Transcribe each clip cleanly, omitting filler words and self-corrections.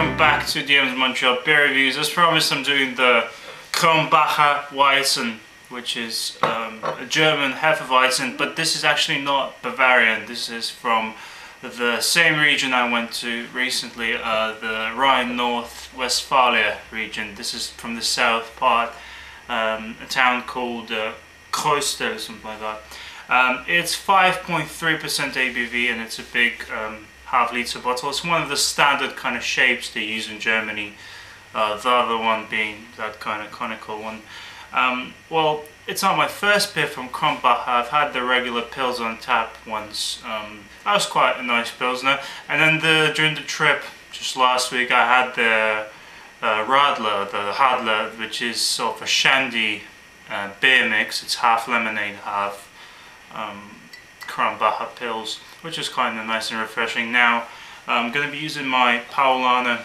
welcome back to DM's Montreal beer reviews. As promised, I'm doing the Krombacher Weizen, which is a German hefeweizen, but this is actually not Bavarian. This is from the same region I went to recently, the Rhine-North Westphalia region. This is from the south part, a town called Krombacher or something like that. It's 5.3% ABV and it's a big half-litre bottle. It's one of the standard kind of shapes they use in Germany, the other one being that kind of conical one. Well, it's not my first beer from Krombacher. I've had the regular Pils on tap once. That was quite a nice Pilsner. And then during the trip, just last week, I had the Radler, which is sort of a shandy beer mix. It's half lemonade, half Krombacher Pils, which is kind of nice and refreshing. Now I'm going to be using my Paulaner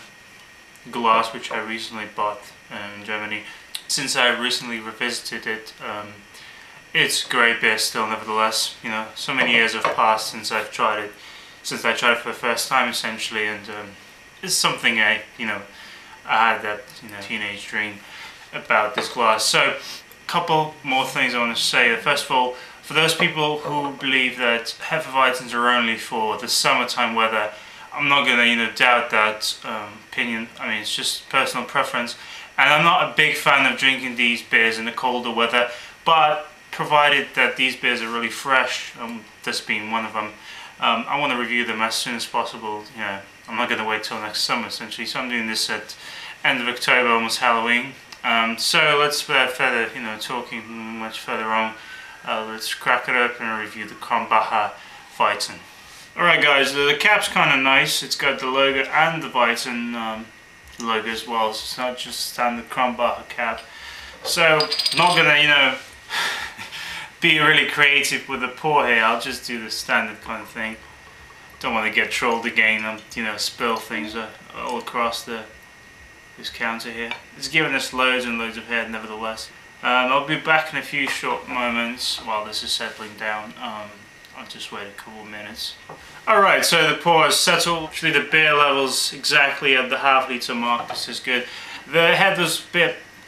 glass, which I recently bought in Germany. Since I recently revisited it, it's great beer still, nevertheless. You know, so many years have passed since I tried it for the first time, essentially, and it's something I had that teenage dream about this glass. So, a couple more things I want to say. First of all, for those people who believe that hefeweizens are only for the summertime weather, I'm not going to doubt that opinion. I mean, it's just personal preference, and I'm not a big fan of drinking these beers in the colder weather, but provided that these beers are really fresh, this being one of them, I want to review them as soon as possible. I'm not going to wait till next summer, essentially. So I'm doing this at end of October, almost Halloween. So let's without further talking much further on, let's crack it up and review the Krombacher Weizen. Alright guys, the cap's kind of nice. It's got the logo and the Weizen logo as well, so it's not just a standard Krombacher cap. So I'm not gonna be really creative with the pour here. I'll just do the standard kind of thing. Don't want to get trolled again and spill things all across this counter here. It's giving us loads and loads of head, nevertheless. I'll be back in a few short moments while this is settling down. I'll just wait a couple of minutes. Alright, so the pour is settled. Actually, the beer level's exactly at the half-litre mark. This is good. The head was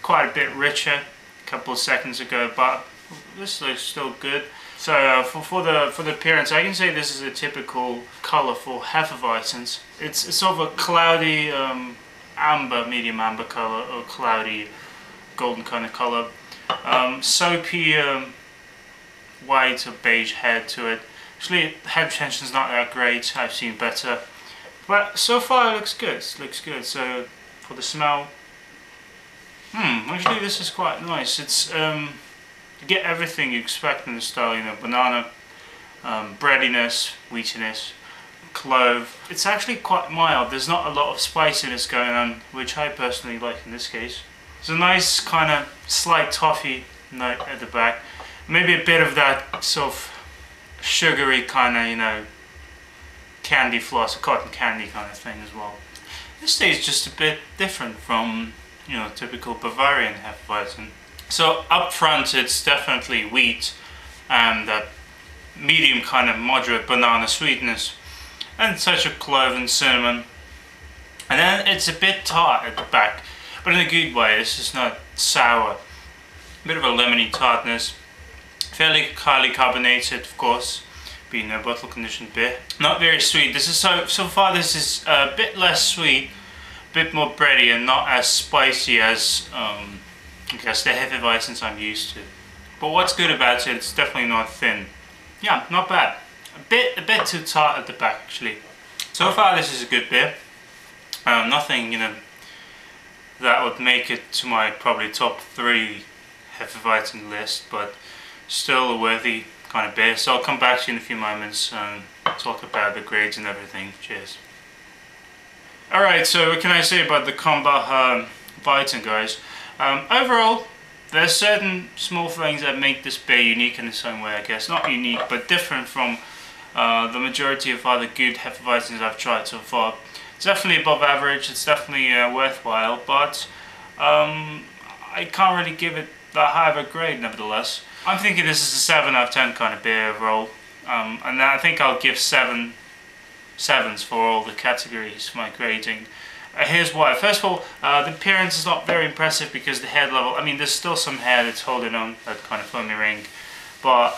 quite a bit richer a couple of seconds ago, but this looks still good. So for the appearance, I can say this is a typical colour for hefeweizens. It's sort of a cloudy amber, medium amber colour, or cloudy golden kind of colour. Soapy white or beige head to it. Actually, head retention's not that great. I've seen better, but so far it looks good. It looks good. So for the smell, actually this is quite nice. It's you get everything you expect in the style. Banana, breadiness, wheatiness, clove. It's actually quite mild. There's not a lot of spiciness going on, which I personally like in this case. There's a nice kind of slight toffee note at the back. Maybe a bit of that sort of sugary kind of, candy floss, cotton candy kind of thing as well. This tastes just a bit different from, typical Bavarian hefeweizen. So up front it's definitely wheat and that medium kind of moderate banana sweetness and touch of clove and cinnamon. And then it's a bit tart at the back, but in a good way. This is not sour. A bit of a lemony tartness. Fairly highly carbonated, of course, being a bottle conditioned beer. Not very sweet. This is so far this is a bit less sweet, a bit more bready, and not as spicy as I guess the hefeweizens I'm used to. But what's good about it, it's definitely not thin. Yeah, not bad. A bit too tart at the back, actually. So far this is a good beer. Nothing that would make it to my probably top 3 hefeweizen list, but still a worthy kind of beer. So I'll come back to you in a few moments and talk about the grades and everything. Cheers. Alright, so what can I say about the Krombacher Weizen, guys? Overall, there's certain small things that make this beer unique in its own way, I guess. Not unique, but different from the majority of other good hefeweizens I've tried so far. It's definitely above average, it's definitely worthwhile, but I can't really give it that high of a grade, nevertheless. I'm thinking this is a 7 out of 10 kind of beer overall, and I think I'll give 7 sevens for all the categories for my grading. Here's why. First of all, the appearance is not very impressive because the head level, I mean, there's still some hair that's holding on, that kind of foamy ring, but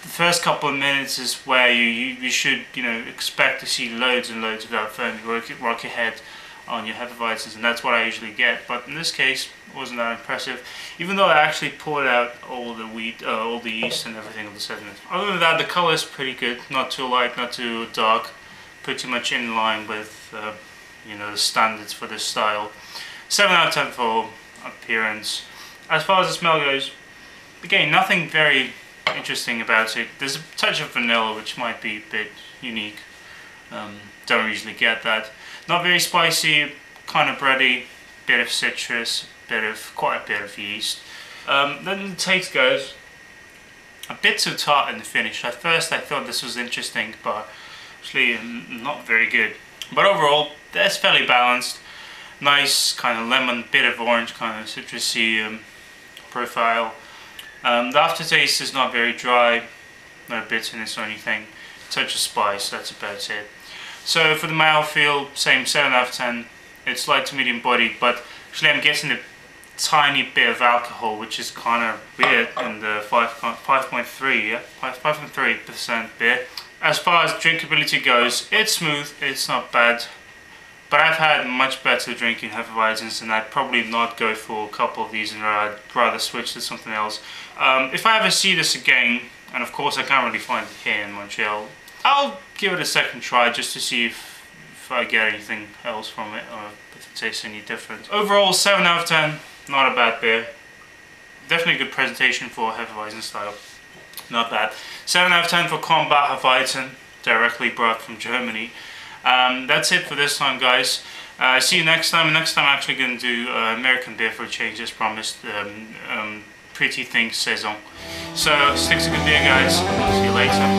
the first couple of minutes is where you should, you know, expect to see loads and loads of that foamy rocky head on your hefeweizens, and that's what I usually get. But in this case, it wasn't that impressive, even though I actually poured out all the wheat, all the yeast and everything of the sediment. Other than that, the color is pretty good, not too light, not too dark, pretty much in line with you know, the standards for this style. 7 out of 10 for appearance. As far as the smell goes, again, nothing very interesting about it. There's a touch of vanilla, which might be a bit unique. Don't usually get that. Not very spicy, kind of bready, bit of citrus, quite a bit of yeast. Then the taste goes a bit too tart in the finish. At first I thought this was interesting, but actually not very good. But overall, that's fairly balanced. Nice kind of lemon, bit of orange, kind of citrusy profile. The aftertaste is not very dry, no bitterness or anything. Touch of spice, that's about it. So for the mouthfeel, same 7 out of 10. It's light to medium bodied, but actually I'm getting a tiny bit of alcohol, which is kind of weird in the 5.3% beer. As far as drinkability goes, it's smooth, it's not bad. But I've had much better drinking hefeweizens, and I'd probably not go for a couple of these, and I'd rather switch to something else. If I ever see this again, and of course I can't really find it here in Montreal, I'll give it a second try just to see if I get anything else from it, or if it tastes any different. Overall, 7 out of 10, not a bad beer. Definitely a good presentation for hefeweizen style. Not bad. 7 out of 10 for Krombacher Weizen, directly brought from Germany. That's it for this time, guys. See you next time. Next time I'm actually going to do American beer for a change, as promised. Pretty Things Saison. So, stick to good beer, guys. See you later.